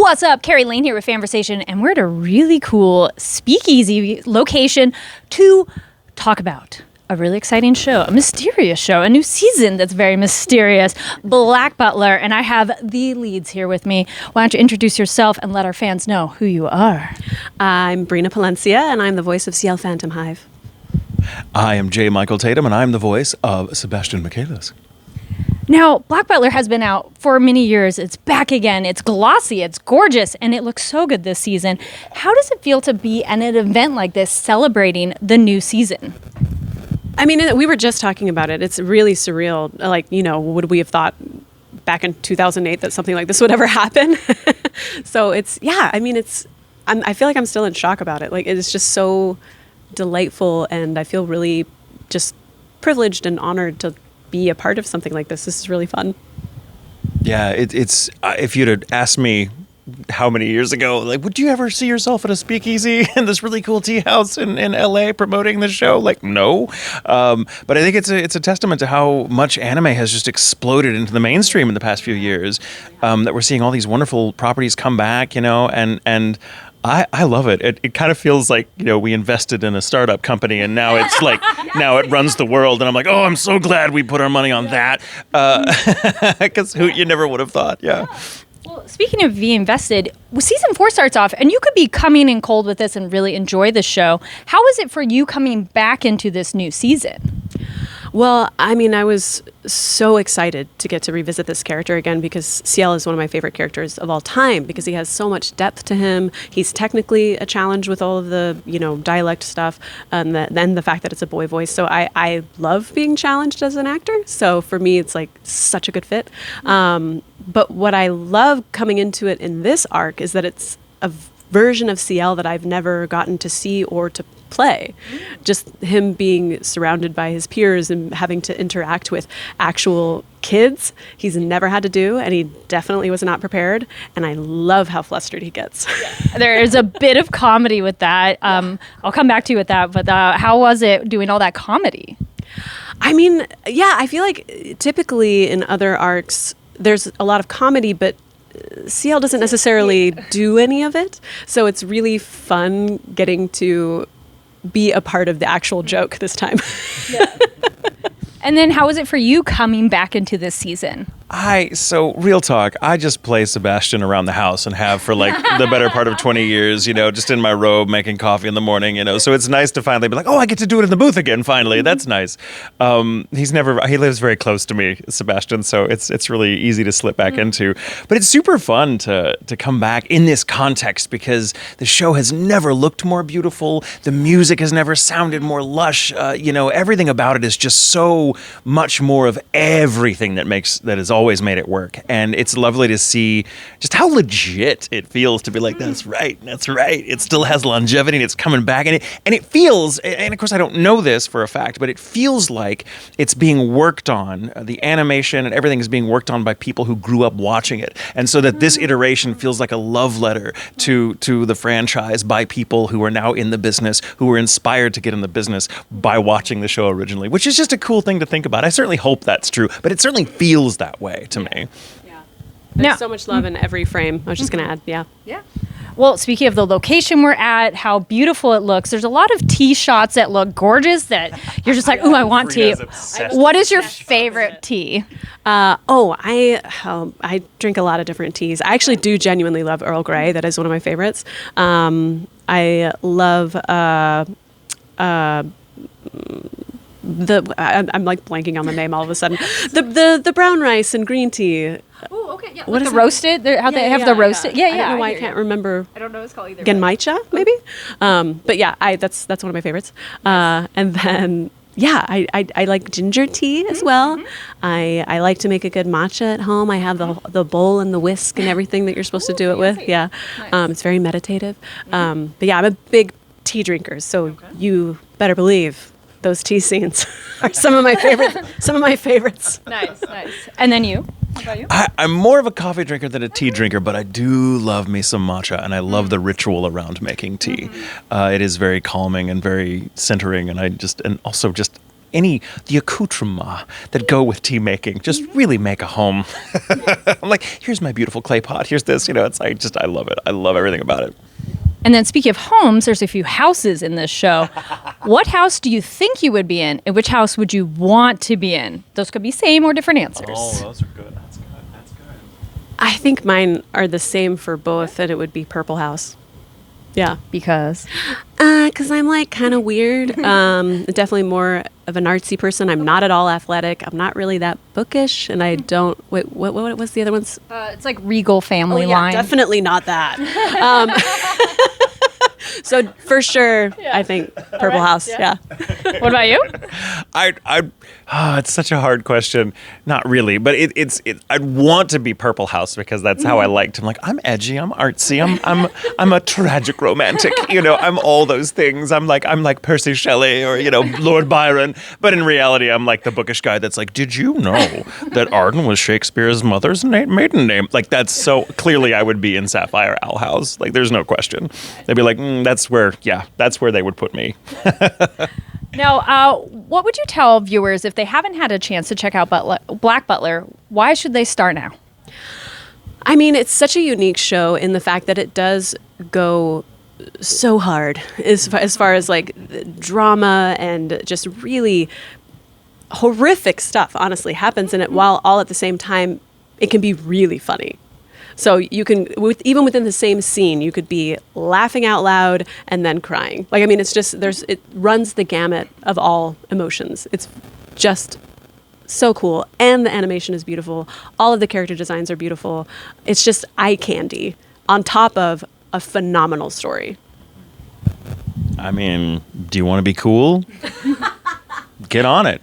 What's up? Kari Lane here with FANVERSATION, and we're at a really cool speakeasy location to talk about a really exciting show, a mysterious show, a new season that's very mysterious, Black Butler, and I have the leads here with me. Why don't you introduce yourself and let our fans know who you are? I'm Brina Palencia, and I'm the voice of Ciel Phantomhive. I am J. Michael Tatum, and I'm the voice of Sebastian. Now, Black Butler has been out for many years. It's back again. It's glossy, it's gorgeous, and it looks so good this season. How does it feel to be at an event like this celebrating the new season? I mean, we were just talking about it. It's really surreal. Like, you know, would we have thought back in 2008 that something like this would ever happen? So it's, yeah, I mean, I feel like I'm still in shock about it. Like, it is just so delightful, and I feel really just privileged and honored to be a part of something like this. This is really fun. Yeah, it's if you'd have asked me how many years ago, like, would you ever see yourself at a speakeasy in this really cool tea house in LA promoting the show? Like, no. But I think it's a testament to how much anime has just exploded into the mainstream in the past few years, that we're seeing all these wonderful properties come back, you know, and I love it. It kind of feels like, you know, we invested in a startup company and now it's like, now it runs the world. And I'm like, oh, I'm so glad we put our money on that. Because you never would have thought. Yeah. Well, speaking of being invested, season 4 starts off, and you could be coming in cold with this and really enjoy the show. How is it for you coming back into this new season? Well, I mean, I was so excited to get to revisit this character again because Ciel is one of my favorite characters of all time because he has so much depth to him. He's technically a challenge with all of the, you know, dialect stuff, and then the fact that it's a boy voice. So I love being challenged as an actor. So for me, it's like such a good fit. But what I love coming into it in this arc is that it's a version of Ciel that I've never gotten to see or to play. Just him being surrounded by his peers and having to interact with actual kids he's never had to do, and he definitely was not prepared, and I love how flustered he gets. There is a bit of comedy with that. I'll come back to you with that, but how was it doing all that comedy? I mean, yeah, I feel like typically in other arcs there's a lot of comedy, but Ciel doesn't necessarily do any of it, so it's really fun getting to be a part of the actual joke this time. Yeah. And then how is it for you coming back into this season? So real talk, I just play Sebastian around the house and have for like the better part of 20 years, you know, just in my robe making coffee in the morning, you know, so it's nice to finally be like, oh, I get to do it in the booth again, finally. That's nice. He lives very close to me, Sebastian, so it's really easy to slip back into. But it's super fun to come back in this context because the show has never looked more beautiful. The music has never sounded more lush. You know, everything about it is just so much more of everything that has always made it work, and it's lovely to see just how legit it feels to be like, that's right, it still has longevity and it's coming back, and it feels, and of course I don't know this for a fact, but it feels like it's being worked on, the animation and everything is being worked on by people who grew up watching it, and so that this iteration feels like a love letter to the franchise by people who are now in the business, who were inspired to get in the business by watching the show originally, which is just a cool thing to think about. I certainly hope that's true, but it certainly feels that way to me. Yeah. There's so much love in every frame. I was just going to add, Yeah. Well, speaking of the location we're at, how beautiful it looks, there's a lot of tea shots that look gorgeous that you're just like, ooh, I want tea. What is your favorite tea? I drink a lot of different teas. I actually do genuinely love Earl Grey. That is one of my favorites. I love I'm like blanking on the name all of a sudden. The brown rice and green tea. Oh, okay. Yeah. What is roasted? They have the roasted. Yeah. I don't know why I can't remember. I don't know what it's called either. Genmaicha, maybe. But yeah, that's one of my favorites. And then I like ginger tea as well. Mm-hmm. I like to make a good matcha at home. I have the bowl and the whisk and everything that you're supposed to do it with. Yeah. Nice. It's very meditative. But yeah, I'm a big tea drinker, so you better believe those tea scenes are some of my favorites. Nice. And then you? How about you? I'm more of a coffee drinker than a tea drinker, but I do love me some matcha, and I love the ritual around making tea. It is very calming and very centering, and also just the accoutrements that go with tea making just really make a home. I'm like, here's my beautiful clay pot. Here's this, it's I love it. I love everything about it. And then speaking of homes, there's a few houses in this show. What house do you think you would be in, and which house would you want to be in? Those could be same or different answers. Oh, those are good. That's good. I think mine are the same for both, and it would be Purple House. Yeah. Because? Because I'm like kind of weird. Definitely more of an artsy person. I'm not at all athletic. I'm not really that bookish, and I don't. Wait, what was the other ones? It's like Regal family line. Definitely not that. So for sure, I think Purple House. Yeah. What about you? It's such a hard question. Not really, but I'd want to be Purple House because that's how I liked. I'm like, I'm edgy, I'm artsy, I'm a tragic romantic. I'm all those things. I'm like Percy Shelley or Lord Byron. But in reality, I'm like the bookish guy that's like, did you know that Arden was Shakespeare's mother's maiden name? Like that's so clearly I would be in Sapphire Owl House. Like there's no question. They'd be like, that's where they would put me. Now, what would you tell viewers if they haven't had a chance to check out Black Butler? Why should they start now? I mean, it's such a unique show in the fact that it does go so hard as far as like drama and just really horrific stuff, honestly, happens in it, while all at the same time, it can be really funny. So you can, even within the same scene, you could be laughing out loud and then crying. Like, I mean, it's just, it runs the gamut of all emotions. It's just so cool. And the animation is beautiful. All of the character designs are beautiful. It's just eye candy on top of a phenomenal story. I mean, do you want to be cool? Get on it.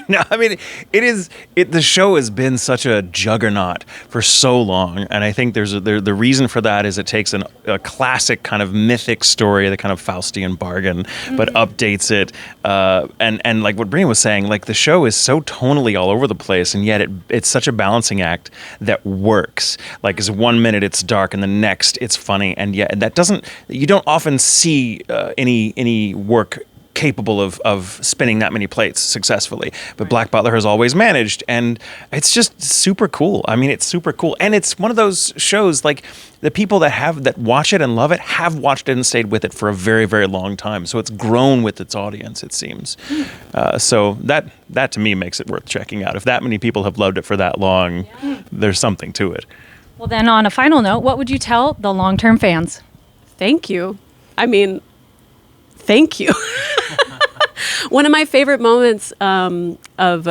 No, I mean, the show has been such a juggernaut for so long, and I think the reason for that is it takes a classic kind of mythic story, the kind of Faustian bargain, but updates it, and like what Brina was saying, like the show is so tonally all over the place, and yet it's such a balancing act that works. Like, is 1 minute it's dark, and the next it's funny, and yet you don't often see any work capable of spinning that many plates successfully. But Black Butler has always managed, and it's just super cool. I mean, it's super cool. And it's one of those shows, like, the people that watch it and love it have watched it and stayed with it for a very, very long time. So it's grown with its audience, it seems. So that to me makes it worth checking out. If that many people have loved it for that long, there's something to it. Well, then on a final note, what would you tell the long-term fans? Thank you. I mean, thank you. One of my favorite moments of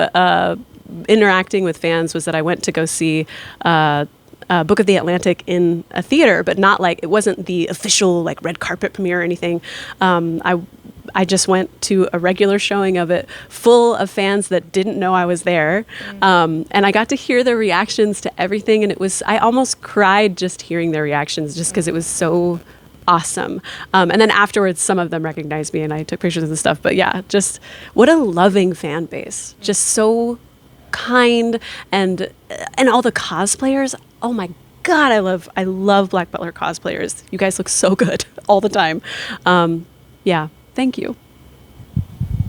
interacting with fans was that I went to go see Book of the Atlantic in a theater, but not like, it wasn't the official like red carpet premiere or anything. I just went to a regular showing of it full of fans that didn't know I was there. And I got to hear their reactions to everything. And I almost cried just hearing their reactions just because it was so awesome. And then afterwards, some of them recognized me and I took pictures and stuff. But yeah, just what a loving fan base. Just so kind, and all the cosplayers. Oh my God, I love Black Butler cosplayers. You guys look so good all the time. Yeah, thank you.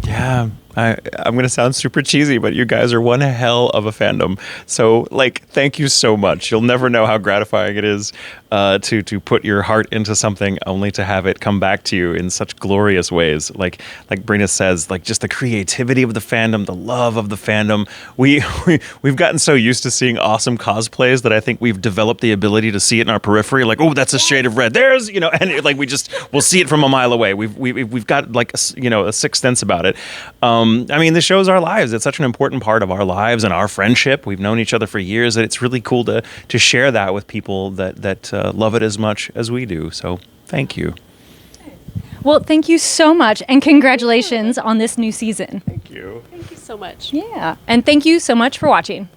Yeah, I'm going to sound super cheesy, but you guys are one hell of a fandom. So, like, thank you so much. You'll never know how gratifying it is to put your heart into something only to have it come back to you in such glorious ways. Like Brina says, like, just the creativity of the fandom, the love of the fandom. We've gotten so used to seeing awesome cosplays that I think we've developed the ability to see it in our periphery. Like, oh, that's a shade of red. There's, and like we'll see it from a mile away. We've got like a sixth sense about it. I mean, the show's our lives. It's such an important part of our lives and our friendship. We've known each other for years, that it's really cool to share that with people that love it as much as we do. So thank you. Well, thank you so much, and congratulations on this new season. Thank you. Thank you so much. Yeah, and thank you so much for watching.